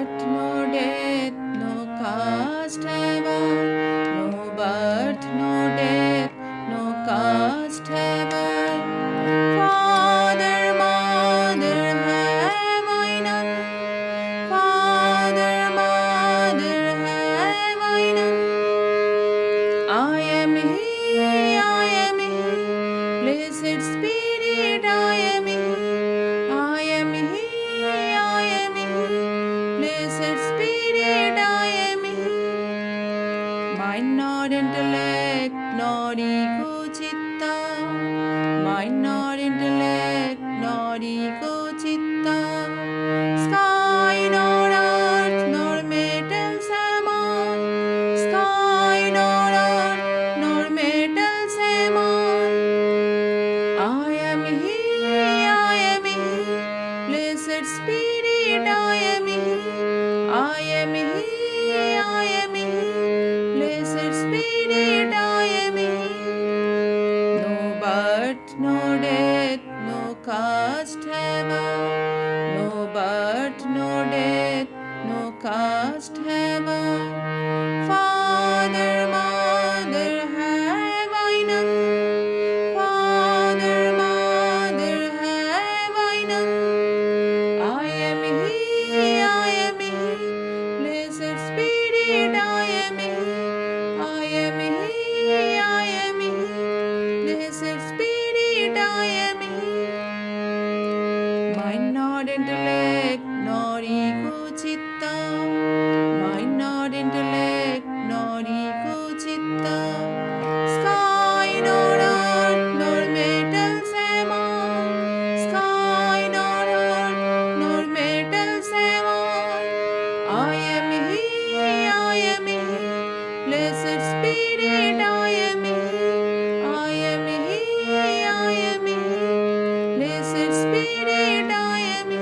birth, no death, no caste have I. No birth, no death, no caste have I. Father, mother have I none. Father, mother have I none. I am He, I am He, blessed Spirit, I am He. I am He, I am He, blessed Spirit, I am He. Mind not intellect, nor ego chitta. Mind not intellect, nor ego chitta. Sky nor earth, nor metals am I. Sky nor earth, nor metals am I. I am He, I am He, blessed Spirit, I am He. I am He, I am He, blessed Spirit, I am He. No birth, no death, no caste have I. No birth, no death, no caste have I. Father, mother have I none. Father, mother have I none. I am He, I am He, blessed Spirit, I am He. I am He, I am He, blessed Spirit, I am He. Mind not intellect, nor ego chitta. Mind not intellect, nor ego chitta. Sky nor earth, nor metals am I. Sky nor earth, nor metals am I. I am He, I am He, blessed Spirit, I am He. I am He, I am He, blessed Spirit, I am He.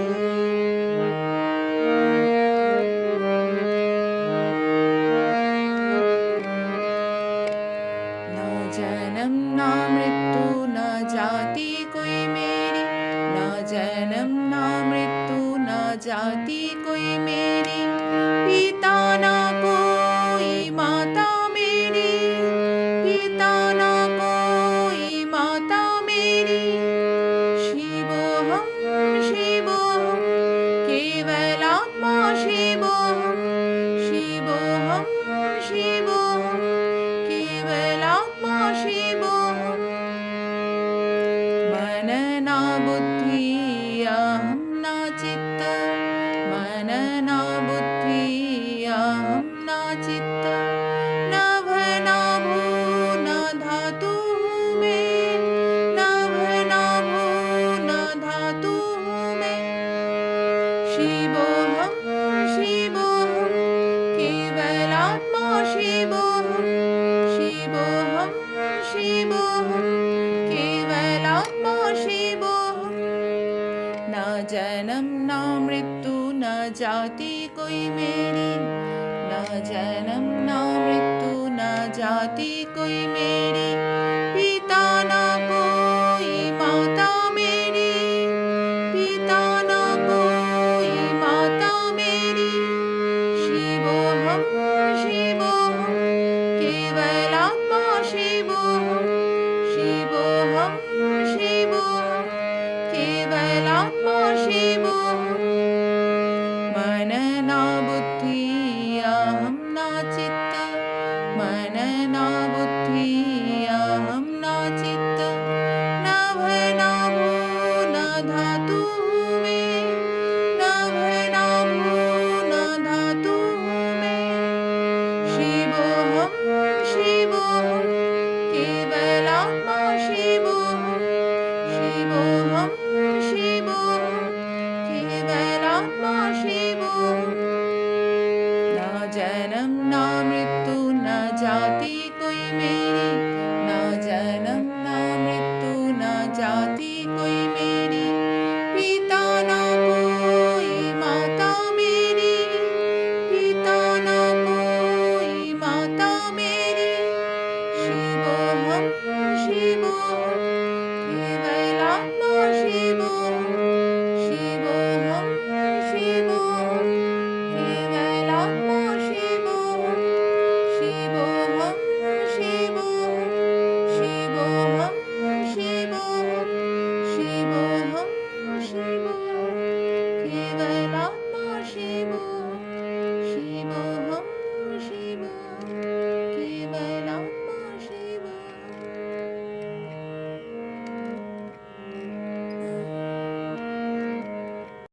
न जन्म न मृत्यु न जाति कोई मेरी. न जन्म न मृत्यु न जाति कोई मेरी. पिता न कोई माता मेरी. पिता न कोई माता मेरी. शिवोहम शिवोहम केवलात्मा शिवोहम. शिवोहम शिवोहम केवलात्मा शिवोहम. मन न बुद्धि अहं न चित्त. मन न बुद्धि अहं न चित्त. नभ न भू न धातु में. नभ न भू न धातु में. शिवोहम शिवोहम केवलात्मा शिवोहम. शिवोहम शिवोहम केवलात्मा शिवोहम. न जन्म न मृत्यु न जाति कोई मेरी. न जन्म न मृत्यु न जाति कोई मेरी. पिता न कोई माता मेरी. पिता न कोई माता मेरी. शिवोहम शिवोहम केवलात्मा शिवोहम. शिवोहम शिवोहम केवलात्मा शिवोहम. मन न बुद्धि अहं न चित्त. मन न बुद्धि अहं न चित्त. नभ न भू न धातु में. नभ न भू न धातु में. शिवोहम शिवोहम केवलात्मा शिवोहम. शिवोहम शिवोहम केवलात्मा शिवोहम. न जन्म न मृत्यु न जाति कोई मेरी. न जन्म न मृत्यु न जाति कोई मेरी.